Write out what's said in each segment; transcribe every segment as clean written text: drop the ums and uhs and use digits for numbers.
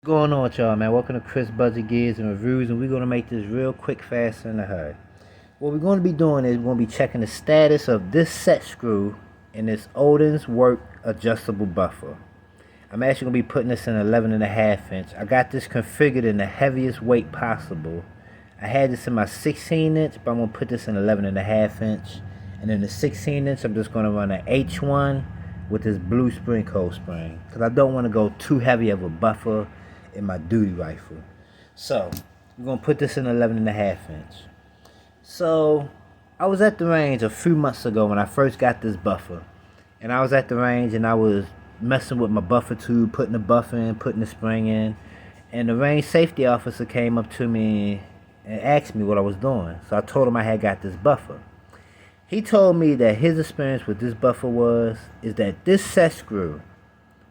What's going on with y'all, man? Welcome to Chris Budget Gears and Reviews, and we're going to make this real quick, fast, and in a hurry. What we're going to be doing is we're going to be checking the status of this set screw in this Odin's Work adjustable buffer. I'm actually going to be putting this in 11.5 inch. I got this configured in the heaviest weight possible. I had this in my 16 inch, but I'm going to put this in 11.5 inch. And in the 16 inch, I'm just going to run an H1 with this blue spring cold spring, because I don't want to go too heavy of a buffer in my duty rifle. So we're gonna put this in 11.5 inch. So I was at the range a few months ago when I first got this buffer, and I was at the range and I was messing with my buffer tube, putting the buffer in, putting the spring in, and the range safety officer came up to me and asked me what I was doing. So I told him I had got this buffer. He told me that his experience with this buffer is that this set screw,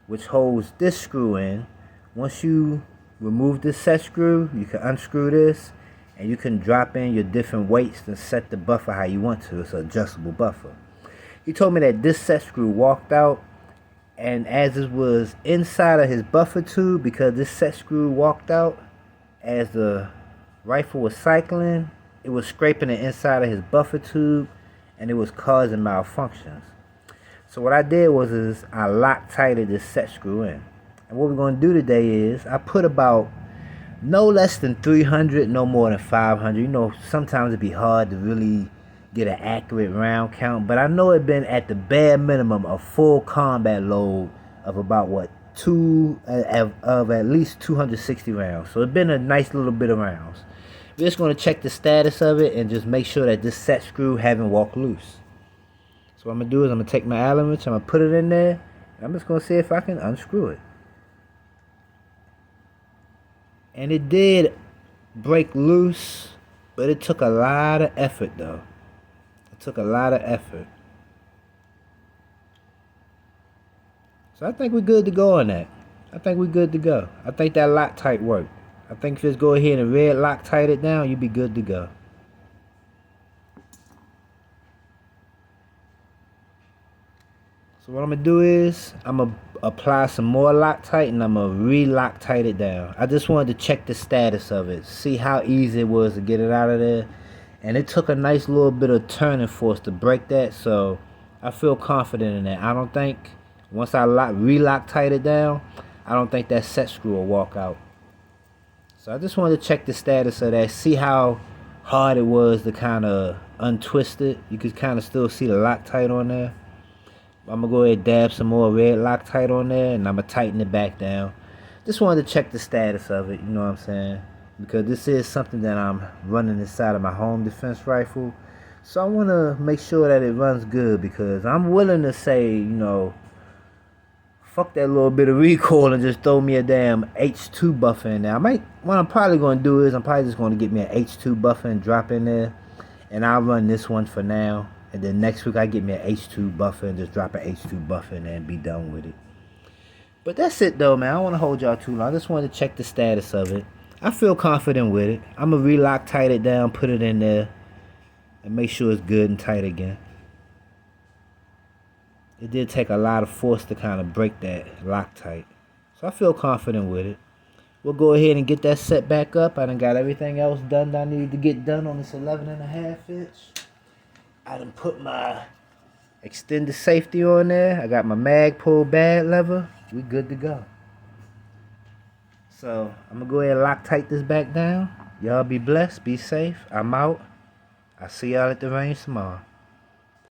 which holds this screw in, once you remove this set screw, you can unscrew this and you can drop in your different weights and set the buffer how you want to. It's an adjustable buffer. He told me that this set screw walked out, and as it was inside of his buffer tube, because this set screw walked out as the rifle was cycling, it was scraping the inside of his buffer tube and it was causing malfunctions. So what I did was I Loctited this set screw in. And what we're going to do today is I put about no less than 300, no more than 500. You know, sometimes it'd be hard to really get an accurate round count, but I know it's been at the bare minimum a full combat load of about of at least 260 rounds. So it's been a nice little bit of rounds. We're just going to check the status of it and just make sure that this set screw haven't walked loose. So what I'm going to do is I'm going to take my Allen wrench, I'm going to put it in there, and I'm just going to see if I can unscrew it. And it did break loose, but it took a lot of effort though. It took a lot of effort. So I think we're good to go on that. I think we're good to go. I think that Loctite worked. I think if you just go ahead and red Loctite it down, you'll be good to go. So what I'm going to do is I'm going to apply some more Loctite and I'm going to re-Loctite it down. I just wanted to check the status of it, see how easy it was to get it out of there. And it took a nice little bit of turning force to break that, so I feel confident in that. I don't think, once I re-Loctite it down, I don't think that set screw will walk out. So I just wanted to check the status of that, see how hard it was to kind of untwist it. You could kind of still see the Loctite on there. I'm going to go ahead and dab some more red Loctite on there, and I'm going to tighten it back down. Just wanted to check the status of it, you know what I'm saying? Because this is something that I'm running inside of my home defense rifle. So I want to make sure that it runs good, because I'm willing to say, you know, fuck that little bit of recoil and just throw me a damn H2 buffer in there. What I'm probably going to do is I'm probably just going to get me an H2 buffer and drop in there. And I'll run this one for now. And then next week I get me an H2 buffer and just drop an H2 buffer in there and be done with it. But that's it though, man. I don't want to hold y'all too long. I just wanted to check the status of it. I feel confident with it. I'm going to re-Loctite it down, put it in there, and make sure it's good and tight again. It did take a lot of force to kind of break that Loctite. So I feel confident with it. We'll go ahead and get that set back up. I done got everything else done that I needed to get done on this 11.5 inch. I done put my extended safety on there. I got my mag pull bad lever. We good to go. So I'm gonna go ahead and Loctite this back down. Y'all be blessed, be safe. I'm out. I'll see y'all at the range tomorrow.